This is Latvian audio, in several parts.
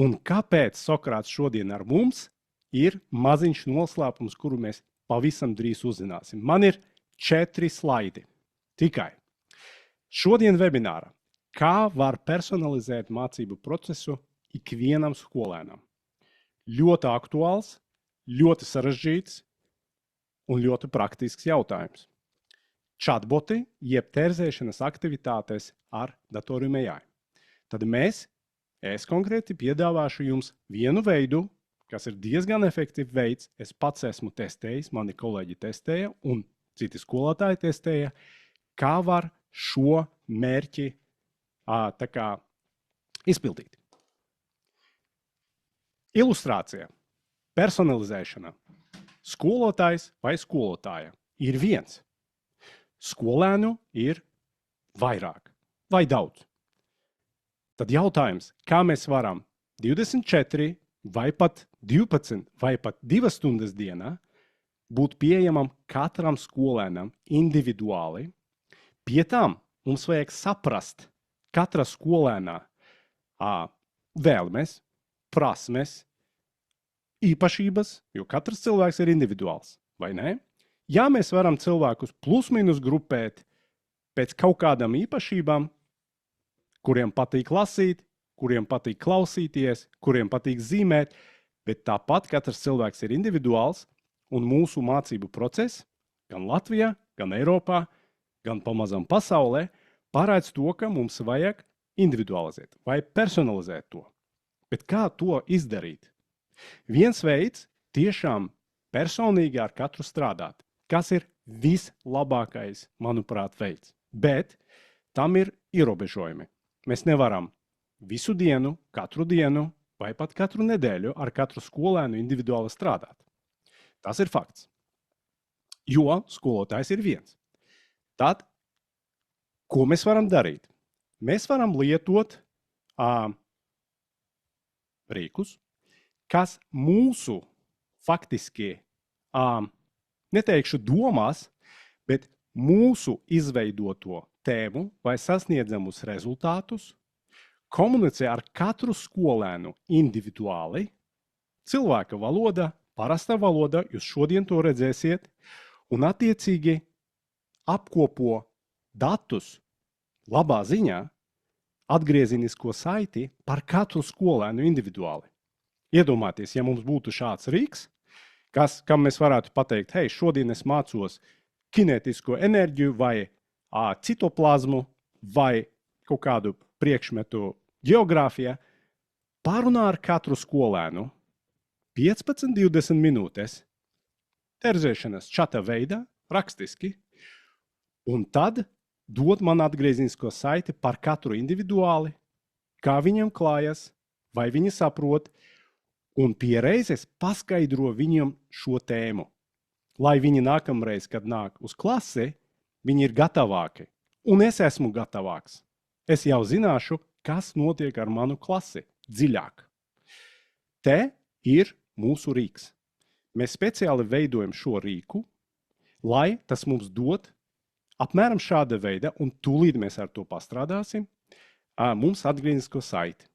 Un kāpēc Sokrāts šodien ar mums ir maziņš noslēpums, kuru mēs pavisam drīz uzzināsim. Man ir 4 slaidi tikai. Šodien webinārā, kā var personalizēt mācību procesu ikvienam skolēnam. Ļoti aktuāls, ļoti sarežģīts un ļoti praktisks jautājums. Chatboti jeb terzēšanas aktivitātes ar datoriem AI. Tad es konkrēti piedāvāšu jums vienu veidu, kas ir diezgan efektīvs veids. Es pats esmu testējis, mani kolēģi testēja un citi skolotāji testēja, kā var šo mērķi izpildīt. Ilustrācija, personalizēšana. Skolotājs vai skolotāja ir viens. Skolēnu ir vairāk vai daudz. Tad jautājums, kā mēs varam 24 vai pat 12 vai pat 2 stundas dienā būt pieejamam katram skolēnam individuāli. Pie tam mums vajag saprast katra skolēnā vēlmes, prasmes, īpašības, jo katrs cilvēks ir individuāls, vai ne? Ja mēs varam cilvēkus plus minus grupēt pēc kaut kādām īpašībām, kuriem patīk lasīt, kuriem patīk klausīties, kuriem patīk zīmēt, bet tāpat katrs cilvēks ir individuāls un mūsu mācību process, gan Latvijā, gan Eiropā, gan pamazām pasaulē, parāds to, ka mums vajag individualizēt vai personalizēt to. Bet kā to izdarīt? Viens veids tiešām personīgi ar katru strādāt, kas ir vislabākais, manuprāt, veids. Bet tam ir ierobežojumi. Mēs nevaram visu dienu, katru dienu vai pat katru nedēļu ar katru skolēnu individuāli strādāt. Tas ir fakts. Jo skolotājs ir viens. Tad, ko mēs varam darīt? Mēs varam lietot rīkus, kas mūsu faktiski, neteikšu domās, bet mūsu izveidoto tēmu vai sasniedzamus rezultātus komunicē ar katru skolēnu individuāli, cilvēka valoda, parasta valoda, jūs šodien to redzēsiet, un attiecīgi apkopo datus labā ziņā, atgriezinisko saiti par katru skolēnu individuāli. Iedomājieties, ja mums būtu šāds rīks, kam mēs varētu pateikt, hei, šodien es mācos kinētisko enerģiju vai citoplazmu vai kaut kādu priekšmetu geogrāfijā, parunā ar katru skolēnu 15-20 minūtes terzēšanas čata veidā, rakstiski, un tad dod man atgriezinisko saiti par katru individuāli, kā viņam klājas, vai viņi saprot, un piereizes paskaidro viņam šo tēmu. Lai viņi nākamreiz, kad nāk uz klasi, viņi ir gatavāki. Un es esmu gatavāks. Es jau zināšu, kas notiek ar manu klasi dziļāk. Te ir mūsu rīks. Mēs speciāli veidojam šo rīku, lai tas mums dod apmēram šāda veida, un tūlīt mēs ar to pastrādāsim, mums atgrieznisko saiti.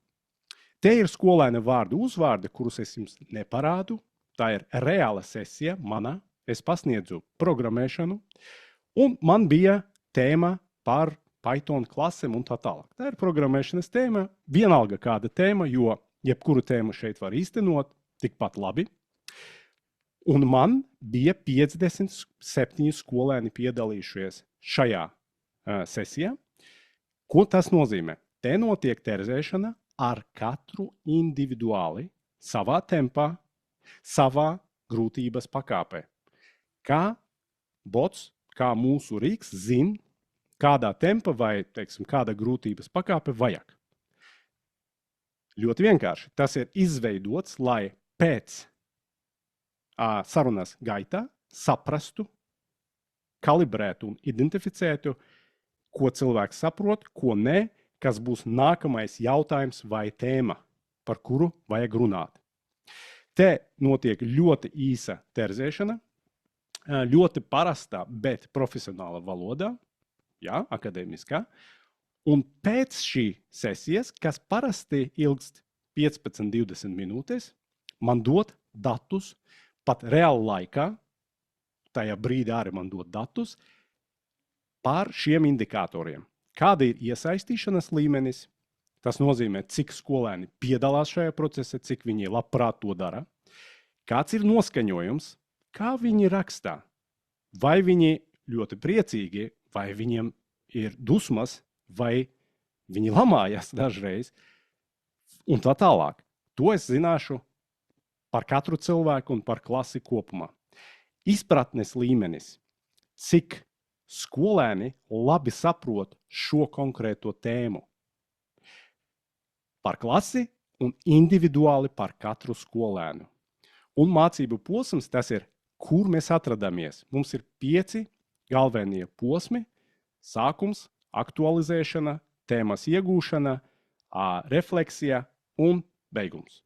Te ir skolēna vārdu uzvārdi, kurus es jums neparādu. Tā ir reāla sesija mana. Es pasniedzu programmēšanu, un man bija tēma par Python klasēm un tā tālāk. Tā ir programmēšanas tēma, vienalga kāda tēma, jo jebkuru tēmu šeit var īstenot tikpat labi. Un man bija 57 skolēni piedalījušies šajā sesijā. Ko tas nozīmē? Te notiek terzēšana ar katru individuāli, savā tempā, savā grūtības pakāpē. Kā bots, kā mūsu rīks zina, kādā tempa vai, teiksim, kāda grūtības pakāpe vajag. Ļoti vienkārši. Tas ir izveidots, lai pēc sarunas gaitā saprastu, kalibrētu un identificētu, ko cilvēks saprot, ko ne, kas būs nākamais jautājums vai tēma, par kuru vajag runāt. Te notiek ļoti īsa terzēšana, ļoti parastā, bet profesionāla valodā, akadēmiskā. Un pēc šī sesijas, kas parasti ilgst 15-20 minūtes, man dot datus, pat reāli laikā, tajā brīdī arī man dot datus par šiem indikatoriem. Kāda ir iesaistīšanas līmenis, tas nozīmē, cik skolēni piedalās šajā procesā, cik viņi labprāt to dara. Kāds ir noskaņojums, kā viņi rakstā, vai viņi ļoti priecīgi, vai viņiem ir dusmas, vai viņi lamājas dažreiz, un tā tālāk. To es zināšu par katru cilvēku un par klasi kopumā. Izpratnes līmenis, cik skolēni labi saprot šo konkrēto tēmu. Par klasi un individuāli par katru skolēnu. Un mācību posms tas ir, kur mēs atradamies. Mums ir 5 galvenie posmi - sākums, aktualizēšana, tēmas iegūšana, refleksija un beigums.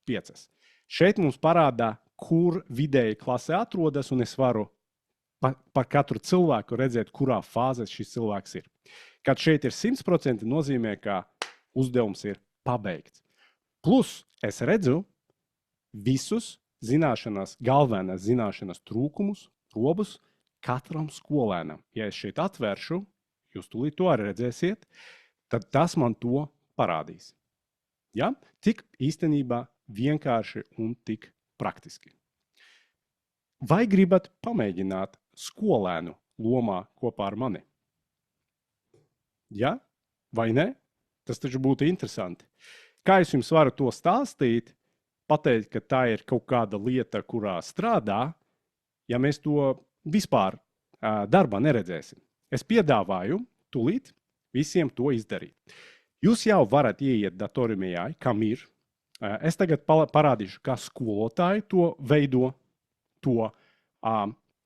5. Šeit mums parādā, kur vidēji klase atrodas, un es varu par katru cilvēku redzēt, kurā fāzē šis cilvēks ir. Kad šeit ir 100%, nozīmē, ka uzdevums ir pabeigts. Plus es redzu visus zināšanas, galvenās zināšanas trūkumus, robus katram skolēnam. Ja es šeit atvēršu, jūs tūlīt to arī redzēsiet, tad tas man to parādīs. Ja? Tik īstenībā vienkārši un tik praktiski. Vai gribat pamēģināt skolēnu lomā kopā ar mani? Ja? Vai ne? Tas taču būtu interesanti. Kā es jums varu to stāstīt, pateikt, ka tā ir kaut kāda lieta, kurā strādā, ja mēs to vispār darbā neredzēsim? Es piedāvāju tūlīt visiem to izdarīt. Jūs jau varat ieiet Datorium.ai, kam ir. Es tagad parādīšu, kā skolotāji to veido, to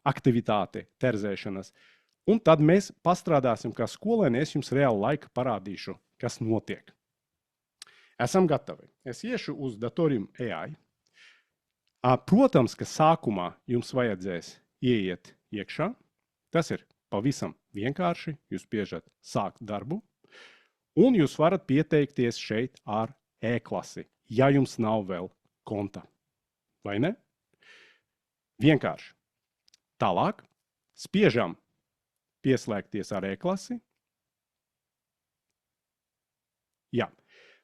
aktivitāti terzēšanas. Un tad mēs pastrādāsim, kā skolēni, es jums reāli laika parādīšu, kas notiek. Esam gatavi. Es iešu uz Datorium.ai. Protams, ka sākumā jums vajadzēs ieiet iekšā. Tas ir pavisam vienkārši. Jūs spiežat sākt darbu. Un jūs varat pieteikties šeit ar e-klasi, ja jums nav vēl konta. Vai ne? Vienkārši. Tālāk spiežam pieslēgties ar e-klasi. Jā.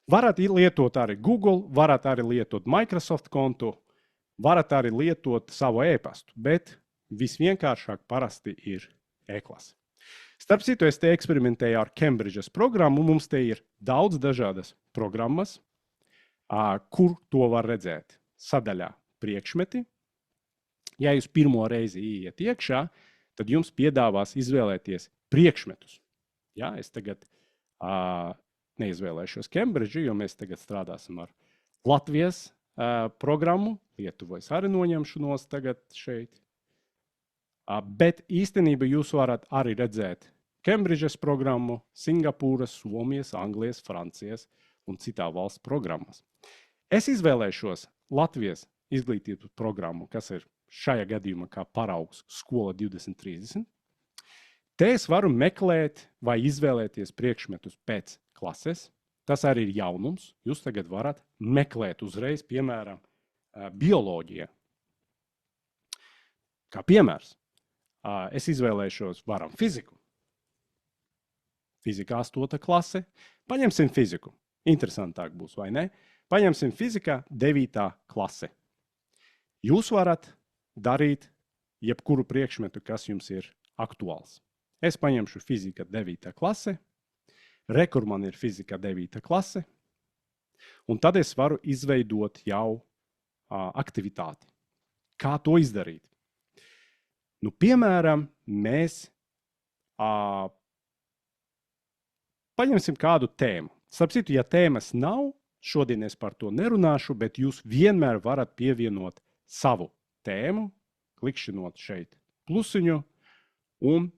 Varat lietot arī Google, varat arī lietot Microsoft kontu, varat arī lietot savu e-pastu, bet visvienkāršāk parasti ir e-klase. Starp citu, es te eksperimentēju ar Cambridges programmu. Mums te ir daudz dažādas programmas, kur to var redzēt. Sadaļā priekšmeti. Ja jūs pirmo reizi ieiet iekšā, tad jums piedāvās izvēlēties priekšmetus. Ja, es tagad neizvēlēšos Cambridge, jo mēs tagad strādāsim ar Latvijas programmu. Lietuvu es arī noņemšanos tagad šeit. Bet īstenībā jūs varat arī redzēt Cambridges programmu, Singapūras, Somijas, Anglijas, Francijas un citā valsts programmas. Es izvēlēšos Latvijas izglītības programmu, kas ir šajā gadījumā kā paraugs Skola 2030. Te es varu meklēt vai izvēlēties priekšmetus pēc klases. Tas arī ir jaunums. Jūs tagad varat meklēt uzreiz, piemēram, bioloģija. Kā piemērs, es izvēlēšos varam fiziku. Fizikā 8. klase. Paņemsim fiziku. Interesantāk būs, vai ne? Paņemsim fizikā 9. klase. Jūs varat darīt jebkuru priekšmetu, kas jums ir aktuāls. Es paņemšu fizika 9. klase. Rekur man ir fizika 9. klase. Un tad es varu izveidot jau aktivitāti. Kā to izdarīt? Nu, piemēram, mēs paņemsim kādu tēmu. Starp citu, ja tēmas nav, šodien es par to nerunāšu, bet jūs vienmēr varat pievienot savu tēmu, klikšķinot šeit plusiņu un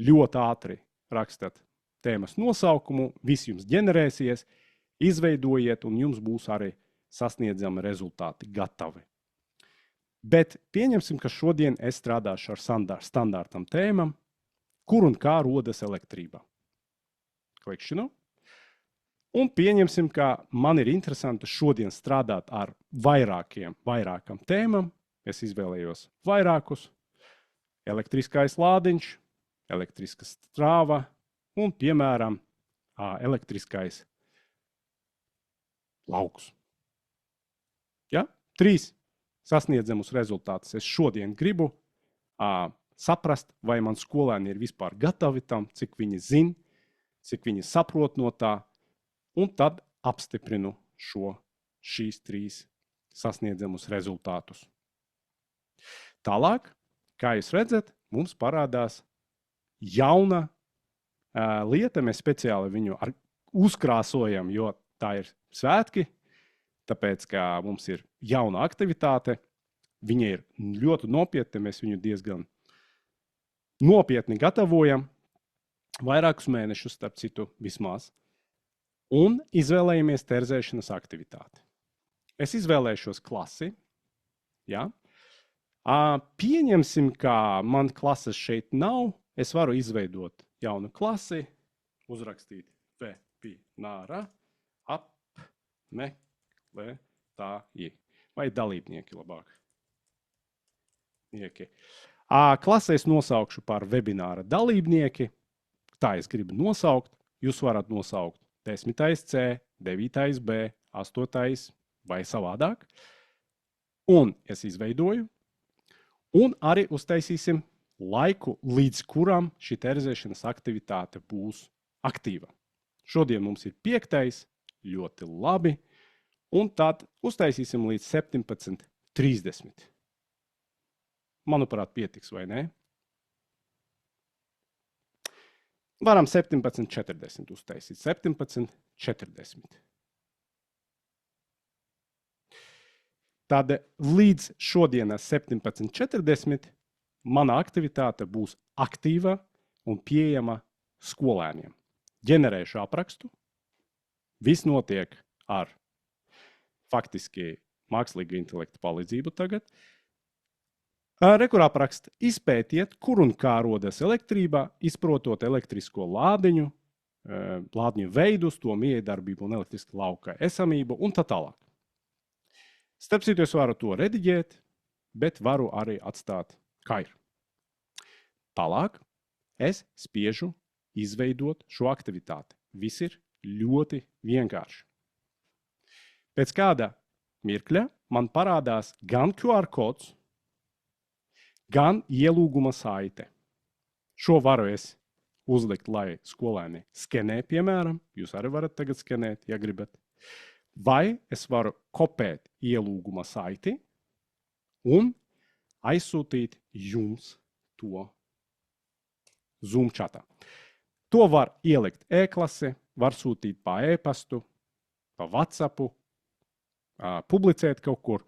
ļoti ātri rakstat tēmas nosaukumu, viss jums ģenerēsies, izveidojiet un jums būs arī sasniedzami rezultāti gatavi. Bet pieņemsim, ka šodien es strādāšu ar standartam tēmam, kur un kā rodas elektrība. Klikšķinu. Un pieņemsim, ka man ir interesanti šodien strādāt ar vairākam tēmam. Es izvēlējos vairākus. Elektriskais lādiņš, elektriska strāva un, piemēram, elektriskais lauks. Ja? 3 sasniedzamus rezultātus es šodien gribu saprast, vai man skolēni ir vispār gatavi tam, cik viņi zin, cik viņi saprot no tā, un tad apstiprinu šīs 3 sasniedzamus rezultātus. Tālāk, kā jūs redzat, mums parādās jauna lieta. Mēs speciāli viņu uzkrāsojam, jo tā ir svētki, tāpēc, ka mums ir jauna aktivitāte. Viņa ir ļoti nopietna, mēs viņu diezgan nopietni gatavojam, vairākus mēnešus, starp citu, vismaz, un izvēlējamies terzēšanas aktivitāti. Es izvēlēšos klasi, ja? Pieņemsim, ka man klases šeit nav, es varu izveidot jaunu klasi, uzrakstīt webināra apmeklētāji, vai dalībnieki labāk. Klasē es nosaukšu par webināra dalībnieki. Tā es gribu nosaukt. Jūs varat nosaukt 10. C, 9. B, 8. vai savādāk. Un es izveidoju. Un arī uztaisīsim laiku, līdz kuram šī terzēšanas aktivitāte būs aktīva. Šodien mums ir 5. ļoti labi. Un tad uztaisīsim līdz 17:30. Manuprāt, pietiks, vai ne? Varam 17:40 uztaisīt. 17:40. Tad līdz šodienas 17:40 mana aktivitāte būs aktīva un pieejama skolēniem. Ģenerēšu aprakstu. Viss notiek ar faktiski mākslīga intelekta palīdzību tagad. Rekuraprakst izpētiet, kur un kā rodas elektrība, izprotot elektrisko lādiņu, lādiņu veidus, to miedarbību un elektriska lauka esamību un tā tālāk. Starp citu, es varu to rediģēt, bet varu arī atstāt kā ir. Tālāk es spiežu izveidot šo aktivitāti. Viss ir ļoti vienkārši. Pēc kāda mirkļa man parādās gan QR kods, gan ielūguma saite. Šo varu es uzlikt, lai skolēni skenē, piemēram. Jūs arī varat tagad skenēt, ja gribat. Vai es varu kopēt ielūguma saiti un aizsūtīt jums to Zoom chatā. To var ielikt e-klase, var sūtīt pa e-pastu, pa WhatsAppu, publicēt kaut kur.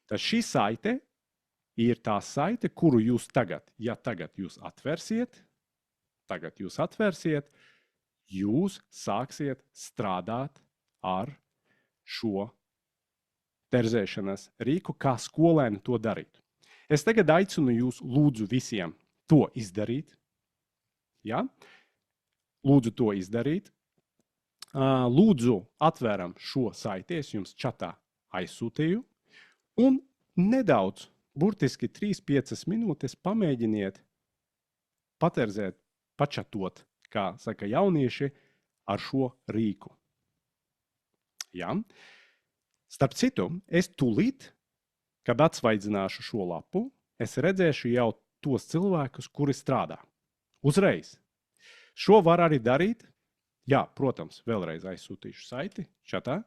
Tad šī saite ir tā saite, kuru jūs tagad jūs atvērsiet, jūs sāksiet strādāt ar šo terzēšanas rīku, kā skolēni to darītu. Es tagad aicinu jūs lūdzu visiem to izdarīt. Ja? Lūdzu to izdarīt. Lūdzu atvēram šo saiti, es jums čatā aizsūtīju, un nedaudz, burtiski 3-5 minūtes pamēģiniet paterzēt, pačatot, kā saka jaunieši, ar šo rīku. Ja? Starp citu, es tūlīt, kad atsvaidzināšu šo lapu, es redzēšu jau tos cilvēkus, kuri strādā. Uzreiz. Šo var arī darīt. Jā, protams, vēlreiz aizsūtīšu saiti čatā.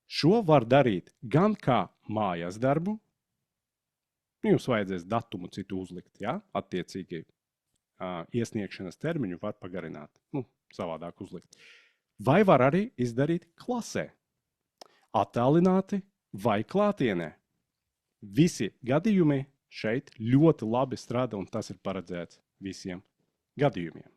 Šo var darīt gan kā mājas darbu. Jums vajadzēs datumu citu uzlikt, ja? Attiecīgi iesniegšanas termiņu var pagarināt, savādāk uzlikt. Vai var arī izdarīt klasē, attālināti vai klātienē. Visi gadījumi šeit ļoti labi strādā, un tas ir paredzēts visiem gadījumiem.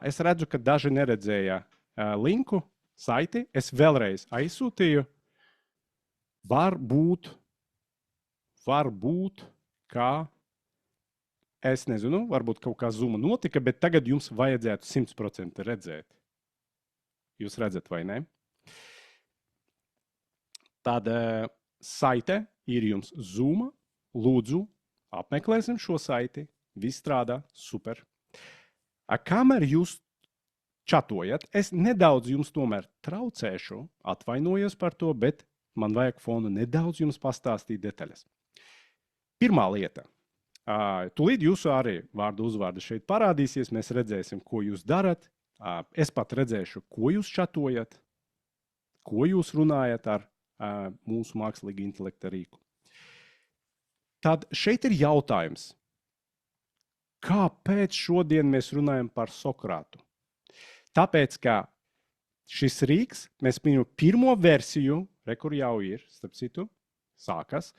Es redzu, ka daži neredzēja linku, saiti. Es vēlreiz aizsūtīju. Varbūt varbūt, kā, es nezinu, varbūt kaut kā zuma notika, bet tagad jums vajadzētu 100% redzēt. Jūs redzat vai ne? Tad saite ir jums Zoom. Lūdzu, apmeklēsim šo saiti. Viss strādā super. Kamēr jūs čatojat, es nedaudz jums tomēr traucēšu, atvainojos par to, bet man vajag fonu nedaudz jums pastāstīt detaļas. Pirmā lieta. Tūlīt jūsu arī vārdu uzvārdu šeit parādīsies. Mēs redzēsim, ko jūs darat. Es pat redzēšu, ko jūs čatojat, ko jūs runājat ar mūsu mākslīga intelekta rīku. Tad šeit ir jautājums. Kāpēc šodien mēs runājam par Sokratu? Tāpēc, ka šis rīks, mēs viņu pirmo versiju, kur jau ir, starp citu, sākas,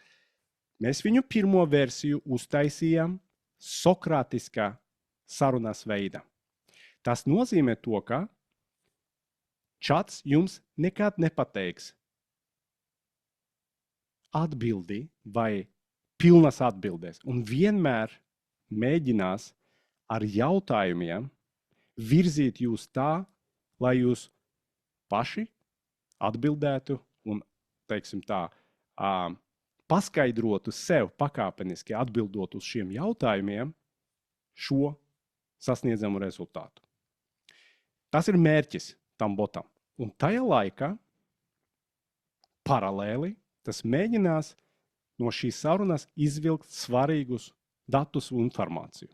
mēs viņu pirmo versiju uztaisījām sokrātiskā sarunas veidā. Tas nozīmē to, ka čats jums nekad nepateiks atbildi vai pilnas atbildēs. Un vienmēr mēģinās ar jautājumiem virzīt jūs tā, lai jūs paši atbildētu un, teiksim tā, paskaidrotu sev pakāpeniski atbildot uz šiem jautājumiem šo sasniedzamu rezultātu. Tas ir mērķis tam botam. Un tajā laikā paralēli tas mēģinās no šīs sarunas izvilkt svarīgus datus un informāciju.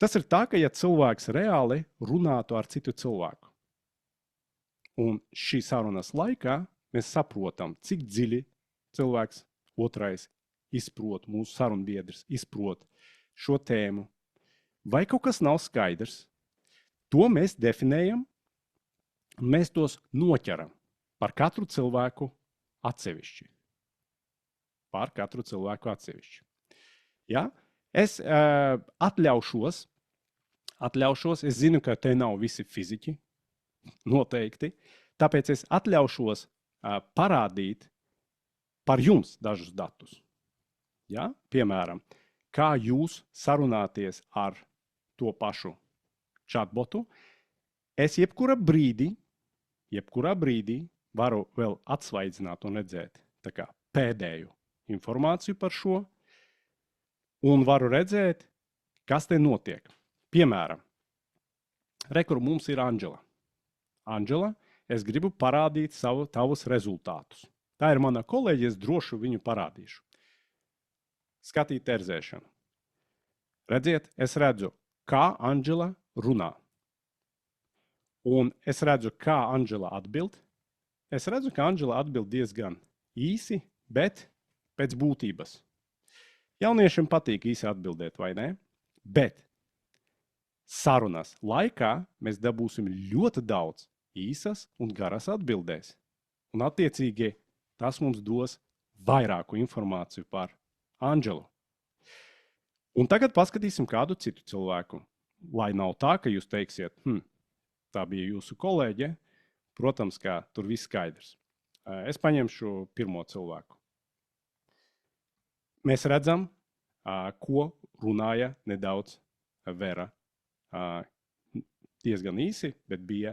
Tas ir tā, ka ja cilvēks reāli runātu ar citu cilvēku, un šī sarunas laikā mēs saprotam, cik dziļi cilvēks otrais izprot, mūsu sarunbiedrs izprot šo tēmu, vai kaut kas nav skaidrs, to mēs definējam, un mēs tos noķeram par katru cilvēku atsevišķi. Par katru cilvēku atsevišķi. Ja? Es atļaušos, es zinu, ka te nav visi fiziķi, noteikti, tāpēc es atļaušos parādīt par jums dažus datus. Ja? Piemēram, kā jūs sarunāties ar to pašu chatbotu, es jebkurā brīdī varu vēl atsvaidzināt un redzēt tā kā pēdējo informāciju par šo, un varu redzēt, kas te notiek. Piemēram, kur mums ir Anģela. Anģela, es gribu parādīt tavus rezultātus. Tā ir mana kolēģe, es droši viņu parādīšu. Skatīt terzēšanu. Redziet, es redzu, kā Anģela runā. Un es redzu, kā Anģela atbild. Es redzu, ka Anģela atbild diezgan īsi, bet pēc būtības. Jauniešiem patīk īsi atbildēt, vai ne? Bet sarunas laikā mēs dabūsim ļoti daudz īsas un garas atbildēs. Un attiecīgi tas mums dos vairāku informāciju par Anģelu. Un tagad paskatīsim kādu citu cilvēku. Lai nav tā, ka jūs teiksiet, tā bija jūsu kolēģe, protams, ka tur viss skaidrs. Es paņemšu pirmo cilvēku. Mēs redzam, ko runāja nedaudz Vera. Diezgan īsi, bet bija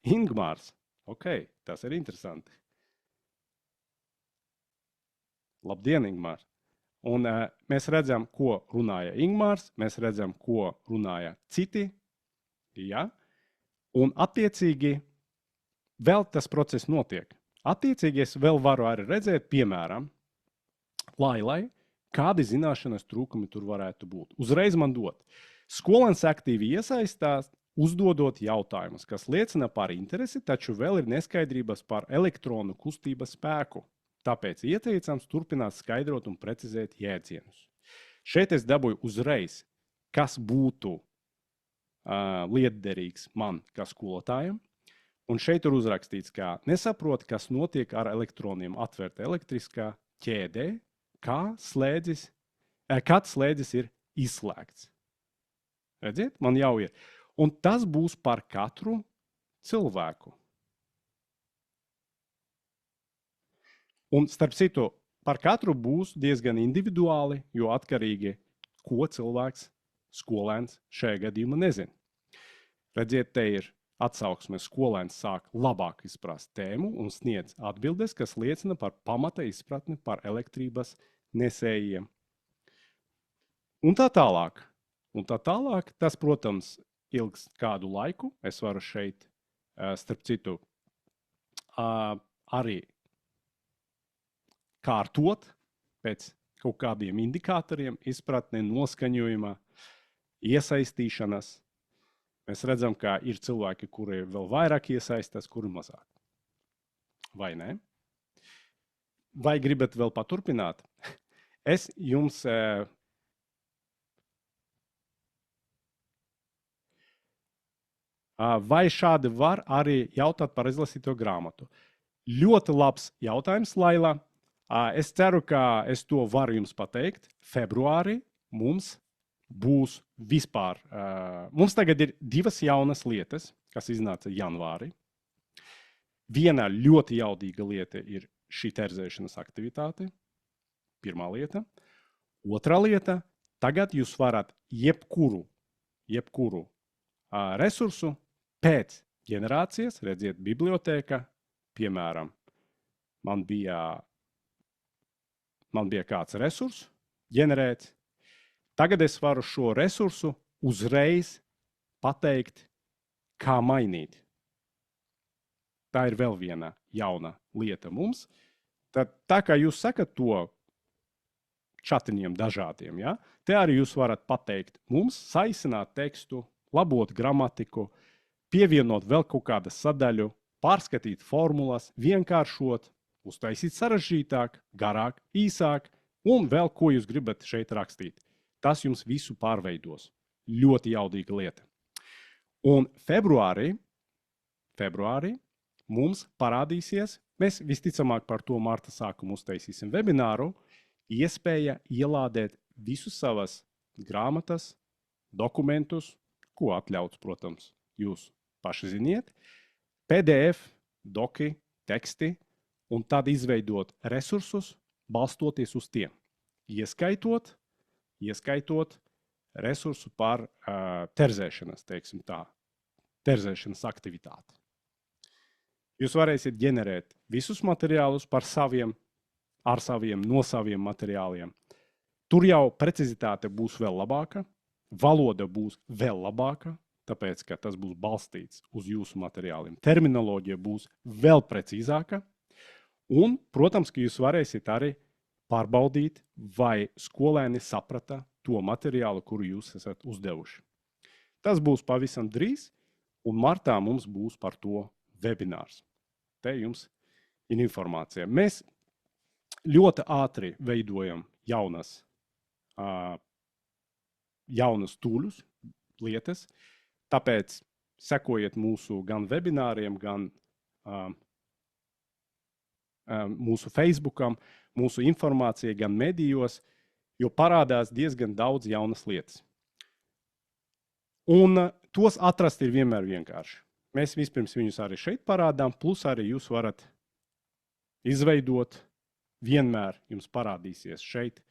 Ingmārs. Ok, tas ir interesanti. Labdien, Ingmārs. Un mēs redzam, ko runāja Ingmārs, mēs redzam, ko runāja citi. Ja? Un attiecīgi vēl tas process notiek. Attiecīgi es vēl varu arī redzēt, piemēram, lai kādi zināšanas trūkumi tur varētu būt. Uzreiz man dod. Skolēns aktīvi iesaistās, uzdodot jautājumus, kas liecina par interesi, taču vēl ir neskaidrības par elektronu kustības spēku. Tāpēc ieteicams turpināt skaidrot un precizēt jēdzienus. Šeit es dabūju uzreiz, kas būtu lietderīgs man kā skolotājam. Un šeit ir uzrakstīts, ka nesaprot, kas notiek ar elektroniem atvērta elektriskā ķēdē, kad slēdzis ir izslēgts. Redziet, man jau ir. Un tas būs par katru cilvēku. Un starp citu, Par katru būs diezgan individuāli, jo atkarīgi, ko cilvēks, skolēns šajā gadījumā nezina. Redziet, te ir atsauksme, skolēns sāk labāk izprast tēmu un sniedz atbildes, kas liecina par pamata izpratni par elektrības nesējiem. Un tā tālāk. Tas, protams, ilgs kādu laiku. Es varu šeit, starp citu, arī kārtot pēc kaut kādiem indikatoriem, izpratne, noskaņojuma, iesaistīšanas. Mēs redzam, ka ir cilvēki, kuri vēl vairāk iesaistās, kuri mazāk. Vai ne? Vai gribat vēl paturpināt? Es jums... Vai šādi var arī jautāt par izlasīto grāmatu? Ļoti labs jautājums, Laila. Es ceru, ka es to varu jums pateikt. Februārī mums būs vispār. Mums tagad ir divas jaunas lietas, kas iznāca janvārī. Viena ļoti jaudīga lieta ir šī terzēšanas aktivitāte. Pirmā lieta. Otra lieta. Tagad jūs varat jebkuru resursu pēc ģenerācijas, redziet, bibliotēka, piemēram, man bija kāds resurs ģenerēts. Tagad es varu šo resursu uzreiz pateikt, kā mainīt. Tā ir vēl viena jauna lieta mums. Tad, tā kā jūs sakat to čatiņiem dažādiem, ja? Te arī jūs varat pateikt mums, saisināt tekstu, labot gramatiku, pievienot vēl kaut kādu sadaļu, pārskatīt formulas, vienkāršot, uztaisīt sarežģītāk, garāk, īsāk un vēl ko jūs gribat šeit rakstīt. Tas jums visu pārveidos. Ļoti jaudīga lieta. Un februārī mums parādīsies, mēs visticamāk par to marta sākumu uztaisīsim webināru, iespēja ielādēt visus savas grāmatas, dokumentus, ko atļauts, protams, jūs paši ziniet, PDF, doki, teksti, un tad izveidot resursus, balstoties uz tiem. Ieskaitot resursu par terzēšanas, teiksim tā, terzēšanas aktivitāti. Jūs varēsiet ģenerēt visus materiālus no saviem materiāliem. Tur jau precizitāte būs vēl labāka, valoda būs vēl labāka, tāpēc, ka tas būs balstīts uz jūsu materiāliem. Terminoloģija būs vēl precīzāka. Un, protams, ka jūs varēsiet arī pārbaudīt, vai skolēni saprata to materiālu, kuru jūs esat uzdevuši. Tas būs pavisam drīz, un martā mums būs par to webinārs. Te jums ir informācija. Mēs ļoti ātri veidojam jaunas tūļus, lietas, tāpēc sekojiet mūsu gan webināriem, gan mūsu Facebookam, mūsu informācijai, gan medijos, jo parādās diezgan daudz jaunas lietas. Un tos atrast ir vienmēr vienkārši. Mēs vispirms viņus arī šeit parādām, plus arī jūs varat izveidot, vienmēr jums parādīsies šeit,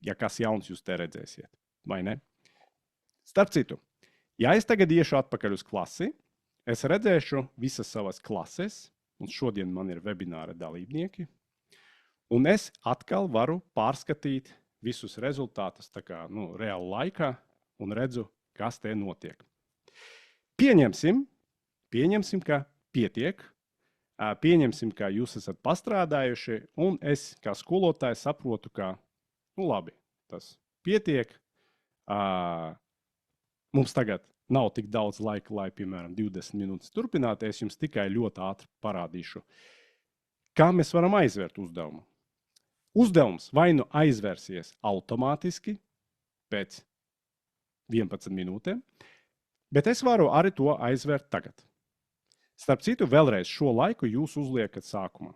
ja kas jauns jūs te redzēsiet, vai ne? Starp citu, ja es tagad iešu atpakaļ uz klasi, es redzēšu visas savas klases, un šodien man ir webināra dalībnieki, un es atkal varu pārskatīt visus rezultātus tā kā, reāli laikā un redzu, kas te notiek. Pieņemsim, ka pietiek, pieņemsim, ka jūs esat pastrādājuši, un es kā skolotājs saprotu, ka, labi, tas pietiek. Mums tagad nav tik daudz laika, lai, piemēram, 20 minūtes turpinātu. Es jums tikai ļoti ātri parādīšu, kā mēs varam aizvērt uzdevumu. Uzdevums vai nu aizvērsies automātiski pēc 11 minūtēm, bet es varu arī to aizvērt tagad. Starp citu, vēlreiz šo laiku jūs uzliekat sākumā.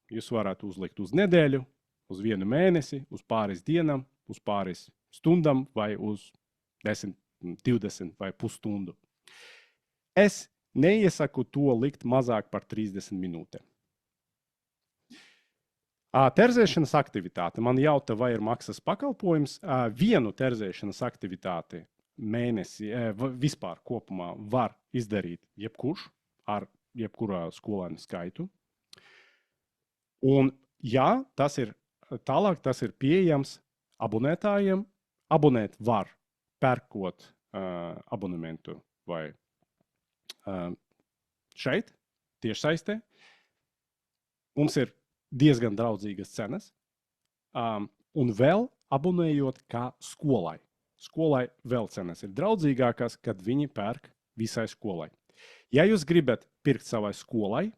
Jūs varat uzlikt uz nedēļu, uz 1 mēnesi, uz pāris dienām, uz pāris stundām vai uz 10, 20 vai pusstundu. Es neiesaku to likt mazāk par 30 minūtēm. Terzēšanas aktivitāte. Man jautā, vai ir maksas pakalpojums. Vienu terzēšanas aktivitāti mēnesi vispār kopumā var izdarīt jebkurš ar jebkurā skolēnu skaitu. Un jā, tas ir pieejams abonētājiem. Abonēt var pērkot abonementu vai šeit, tiešsaistē. Mums ir diezgan draudzīgas cenas. Un vēl abonējot kā skolai. Skolai vēl cenas ir draudzīgākas, kad viņi pērk visai skolai. Ja jūs gribat pirkt savai skolai,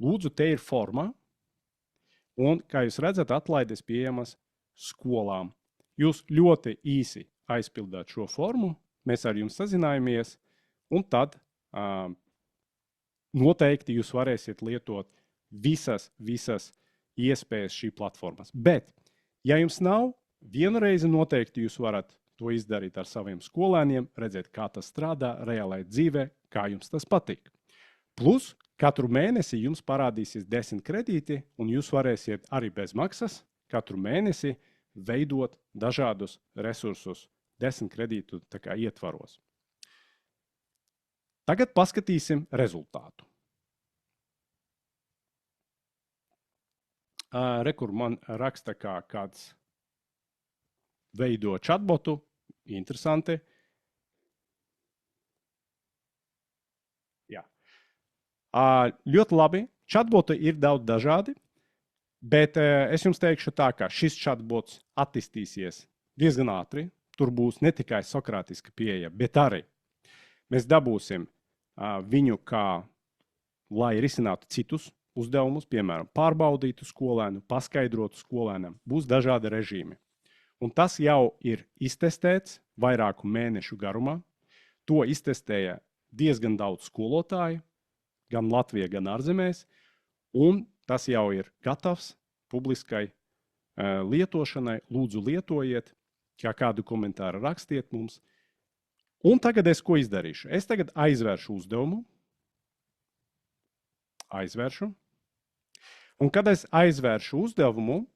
lūdzu, te ir forma. Un, kā jūs redzat, atlaides pieejamas skolām. Jūs ļoti īsi aizpildāt šo formu, mēs ar jums sazinājāmies, un tad noteikti jūs varēsiet lietot visas iespējas šī platformas. Bet, ja jums nav, vienu reizi noteikti jūs varat to izdarīt ar saviem skolēniem, redzēt, kā tas strādā reālai dzīvē, kā jums tas patīk. Plus, katru mēnesi jums parādīsies 10 kredīti, un jūs varēsiet arī bez maksas katru mēnesi veidot dažādus resursus 10 kredītu ietvaros. Tagad paskatīsim rezultātu. Rekur man raksta, kā kāds veido chatbotu. Interesanti. Jā. Ļoti labi. Chatboti ir daudz dažādi, bet es jums teikšu tā, ka šis chatbots attīstīsies diezgan ātri. Tur būs ne tikai sokrātiska pieeja, bet arī mēs dabūsim viņu kā, lai risinātu citus uzdevumus, piemēram, pārbaudītu skolēnu, paskaidrotu skolēnam. Būs dažādi režīmi. Un tas jau ir iztestēts vairāku mēnešu garumā. To iztestēja diezgan daudz skolotāju, gan Latvijā, gan ārzemēs. Un tas jau ir gatavs publiskai lietošanai. Lūdzu, lietojiet, kā kādu komentāru rakstiet mums. Un tagad es ko izdarīšu? Es tagad aizvēršu uzdevumu. Aizvēršu. Un kad es aizvēršu uzdevumu,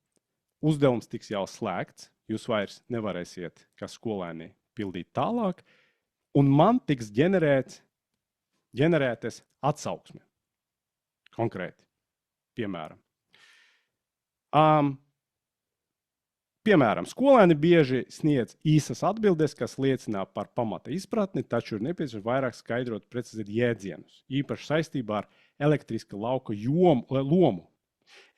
uzdevums tiks jau slēgts. Jūs vairs nevarēsiet, kā skolēni, pildīt tālāk. Un man tiks ģenerētas atsauksme. Konkrēti. Piemēram. Piemēram, skolēni bieži sniedz īsas atbildes, kas liecina par pamata izpratni, taču ir nepieciešams vairāk skaidrot, precizēt jēdzienus. Īpaši saistībā ar elektriska lauka lomu,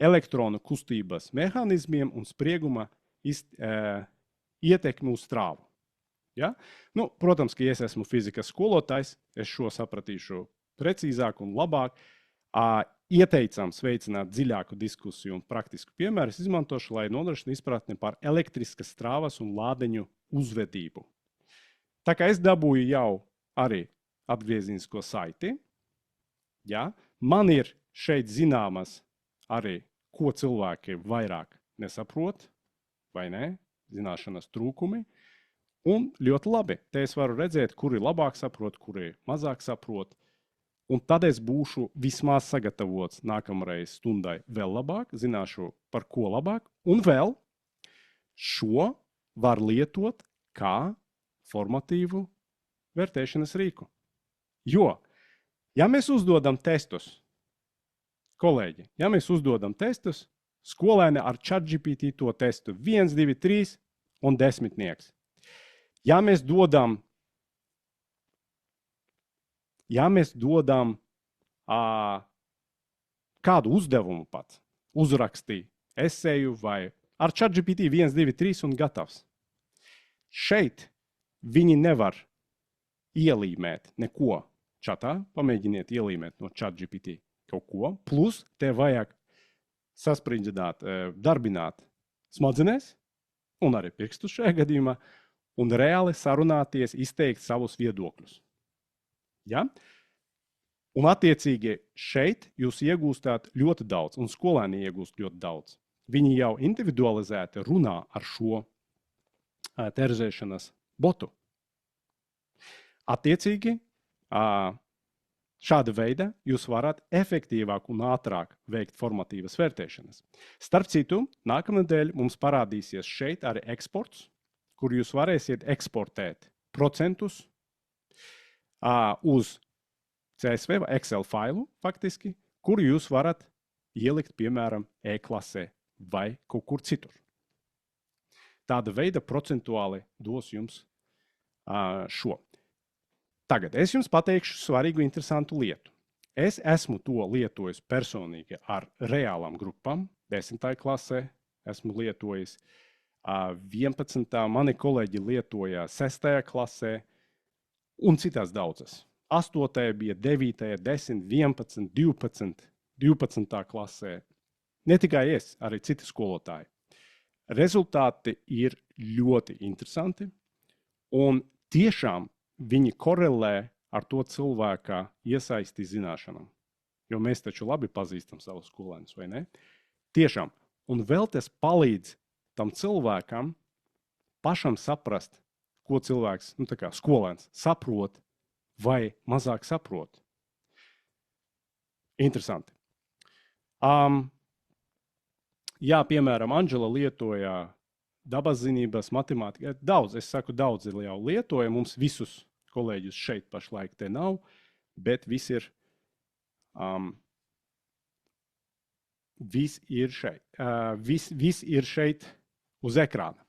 elektronu kustības mehānismiem un sprieguma ietekmi uz strāvu. Ja? Nu, protams, ka ja es esmu fizikas skolotājs, es šo sapratīšu precīzāk un labāk. Ieteicams veicināt dziļāku diskusiju un praktisku piemēru izmantošu, lai nodrošinātu izpratni par elektriskas strāvas un lādeņu uzvedību. Tā kā es dabūju jau arī atgriezinisko saiti, ja? Man ir šeit zināmas arī, ko cilvēki vairāk nesaprot, vai ne, zināšanas trūkumi. Un ļoti labi, te es varu redzēt, kuri labāk saprot, kuri mazāk saprot. Un tad es būšu vismaz sagatavots nākamreiz stundai vēl labāk, zināšu par ko labāk. Un vēl šo var lietot kā formatīvu vērtēšanas rīku. Jo, ja mēs uzdodam testus, kolēģi, ja mēs uzdodam testus, skolēni ar ChatGPT to testu 1, 2, 3 un 10. Ja mēs dodam kādu uzdevumu pat, uzrakstīt eseju vai ar ChatGPT 1, 2, 3 un gatavs. Šeit viņi nevar ielīmēt neko čatā, pamēģiniet ielīmēt no ChatGPT kaut ko, plus te vajag sasprindzidāt, darbināt smadzenēs un arī pirkstus šajā gadījumā un reāli sarunāties, izteikt savus viedokļus. Ja? Un attiecīgi šeit jūs iegūstāt ļoti daudz, un skolēni iegūst ļoti daudz. Viņi jau individualizēti runā ar šo terzēšanas botu. Attiecīgi, Šāda veida jūs varat efektīvāk un ātrāk veikt formatīvas vērtēšanas. Starp citu, nākamnedēļ mums parādīsies šeit arī eksports, kur jūs varēsiet eksportēt procentus uz CSV vai Excel failu, faktiski, kuru jūs varat ielikt, piemēram, e-klasē vai kaut kur citur. Tāda veida procentuāli dos jums šo. Tagad es jums pateikšu svarīgu, interesantu lietu. Es esmu to lietojis personīgi ar reālām grupām. 10. klasē esmu lietojis, 11. mani kolēģi lietoja 6. klasē un citās daudzas. 8. bija 9., 10., 11., 12., 12. klasē. Ne tikai es, arī citi skolotāji. Rezultāti ir ļoti interesanti un tiešām viņi korelē ar to cilvēka iesaisti zināšanām. Jo mēs taču labi pazīstam savus skolēnus, vai ne? Tiešām. Un vēl tas palīdz tam cilvēkam pašam saprast, ko cilvēks, skolēns, saprot vai mazāk saprot. Interesanti. Jā, piemēram, Anģela lietoja dabaszinības, matemātika. Daudz jau lietoja. Mums visus kolēģus šeit pašlaik te nav, bet viss ir šeit uz ekrāna.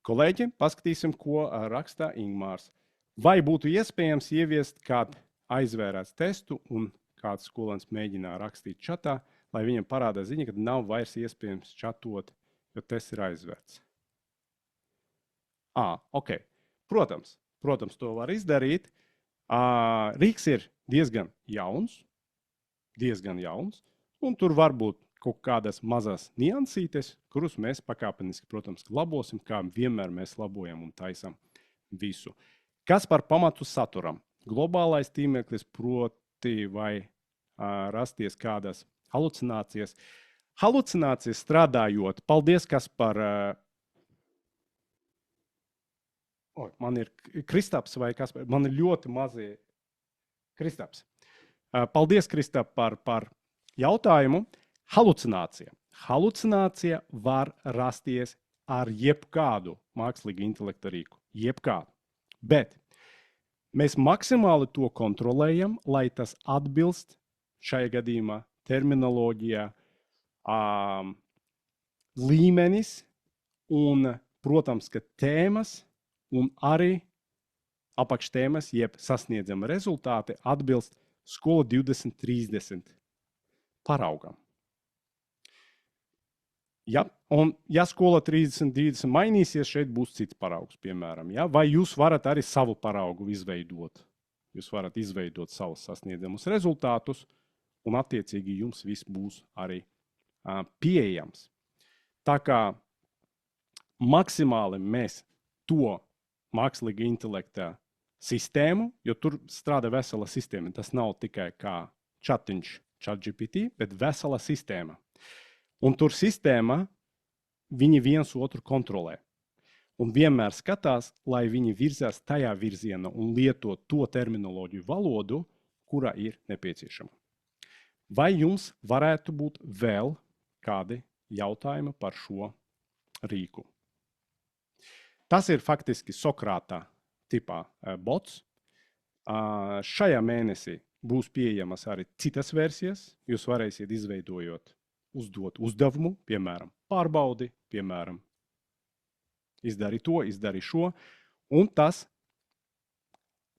Kolēģi, paskatīsim, ko rakstā Ingmārs. Vai būtu iespējams ieviest kādu aizvērēts testu un kāds skolēns mēģināja rakstīt čatā, lai viņam parādā ziņa, ka nav vairs iespējams čatot, jo tests ir aizvērts? Ok. Protams, to var izdarīt. Rīks ir diezgan jauns, un tur var būt kaut kādas mazas niansītes, kurus mēs pakāpeniski, protams, labosim, kā vienmēr mēs labojam un taisam visu. Kas par pamatu saturam? Globālais tīmeklis, proti vai rasties kādas halucinācijas. Halucinācijas strādājot, paldies, kas par... man ir Kristaps vai kas, man ir ļoti mazie Kristaps. Paldies, Kristap, par jautājumu. Halucinācija. Halucinācija var rasties ar jebkādu mākslīgu intelekta rīku. Jebkādu. Bet mēs maksimāli to kontrolējam, lai tas atbilst šajā gadījumā terminoloģijā līmenis un, protams, ka tēmas un arī apakštēmas, jeb sasniedzama rezultāti atbilst skola 2030 paraugam. Ja, un ja skola 30 mainīsies, šeit būs cits paraugs, piemēram. Ja? Vai jūs varat arī savu paraugu izveidot? Jūs varat izveidot savus sasniedzamus rezultātus, un attiecīgi jums viss būs arī pieejams. Tā kā maksimāli mēs to mākslīga intelekta sistēmu, jo tur strādā vesela sistēma. Tas nav tikai kā chatiņš, ChatGPT, bet vesela sistēma. Un tur sistēma, viņi viens otru kontrolē. Un vienmēr skatās, lai viņi virzās tajā virzienā un lieto to terminoloģiju valodu, kura ir nepieciešama. Vai jums varētu būt vēl kādi jautājumi par šo rīku? Tas ir faktiski Sokrāta tipā bots. Šajā mēnesī būs pieejamas arī citas versijas. Jūs varēsiet uzdot uzdevumu, piemēram, pārbaudi, piemēram, izdari to, izdari šo. Un tas,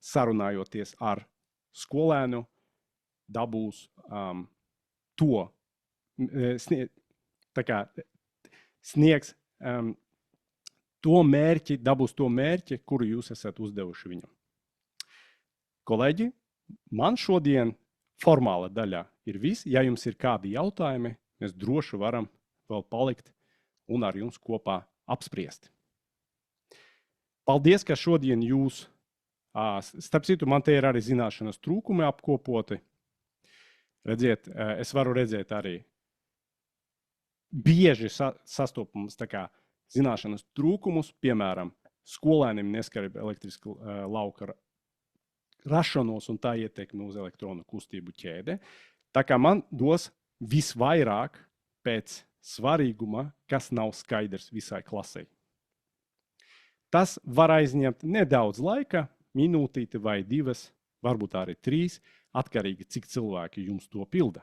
sarunājoties ar skolēnu, dabūs sniegs to mērķi, dabūs to mērķi, kuru jūs esat uzdevuši viņam. Kolēģi, man šodien formāla daļa ir viss. Ja jums ir kādi jautājumi, mēs droši varam vēl palikt un ar jums kopā apspriest. Paldies, ka šodien jūs, starp citu, man te ir arī zināšanas trūkumi apkopoti. Redziet, es varu redzēt arī bieži sastopams zināšanas trūkumus, piemēram, skolēniem neskarib elektriska lauka rašanos un tā ietekmi uz elektronu kustību ķēde. Tā kā man dos visvairāk pēc svarīguma, kas nav skaidrs visai klasei. Tas var aizņemt nedaudz laika, minūtīti vai 2, varbūt arī 3, atkarīgi, cik cilvēki jums to pilda.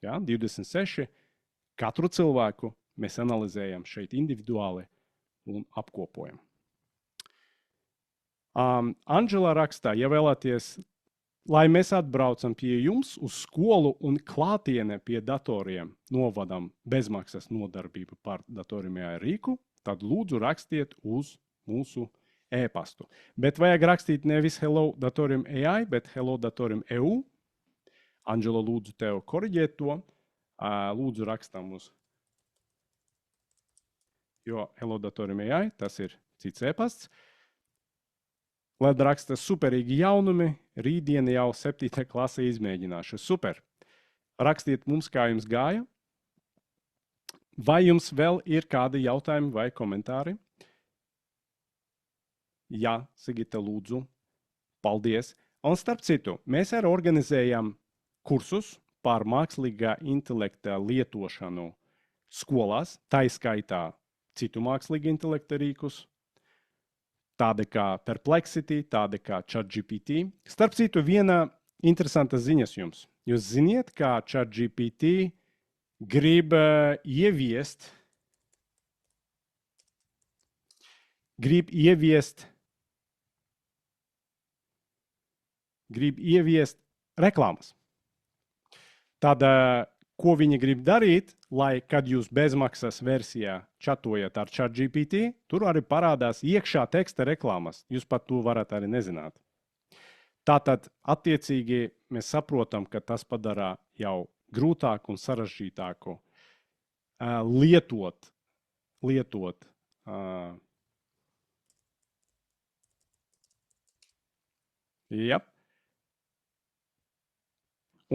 Ja, 26. Katru cilvēku mēs analizējam šeit individuāli un apkopojam. Anģela rakstā, ja vēlaties, lai mēs atbraucam pie jums uz skolu un klātienē pie datoriem novadam bezmaksas nodarbību par datoriem AI rīku, tad lūdzu rakstiet uz mūsu e-pastu. Bet vajag rakstīt nevis hello datoriem AI, bet hello datoriem EU. Anģela, lūdzu tev koriģēt to. Lūdzu rakstam uz, jo hello datoriem AI, tas ir cits e-pasts. Lai raksta superīgi jaunumi, rītdien jau 7. klase izmēģināšu. Super! Rakstiet mums, kā jums gāja. Vai jums vēl ir kādi jautājumi vai komentāri? Jā, Sigita, lūdzu. Paldies. Un starp citu, mēs arī organizējam kursus par mākslīgā intelekta lietošanu skolās, tā skaitā citu mākslīgā intelekta rīkus, tādi kā Perplexity, tādi kā ChatGPT. Starp citu, viena interesanta ziņas jums. Jūs ziniet, kā ChatGPT grib ieviest reklāmas. Tad, ko viņi grib darīt, lai, kad jūs bezmaksas versijā čatojat ar ChatGPT, tur arī parādās iekšā teksta reklāmas. Jūs pat to varat arī nezināt. Tātad, attiecīgi, mēs saprotam, ka tas padara jau grūtāku un sarežģītāku lietot.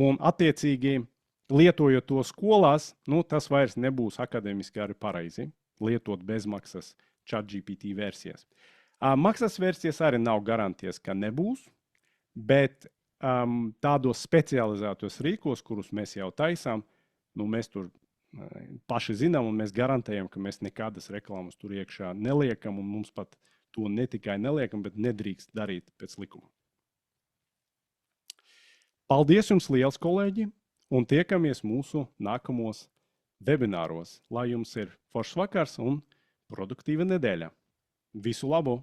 Un, attiecīgi, lietojot to skolās, tas vairs nebūs akadēmiski arī pareizi, lietot bezmaksas ChatGPT versijas. Maksas versijas arī nav garantijas, ka nebūs, bet tādos specializētos rīkos, kurus mēs jau taisām, mēs tur paši zinām un mēs garantējam, ka mēs nekādas reklāmas tur iekšā neliekam un mums pat to ne tikai neliekam, bet nedrīkst darīt pēc likuma. Paldies jums liels, kolēģi, un tiekamies mūsu nākamos webināros. Lai jums ir foršs vakars un produktīva nedēļa. Visu labu!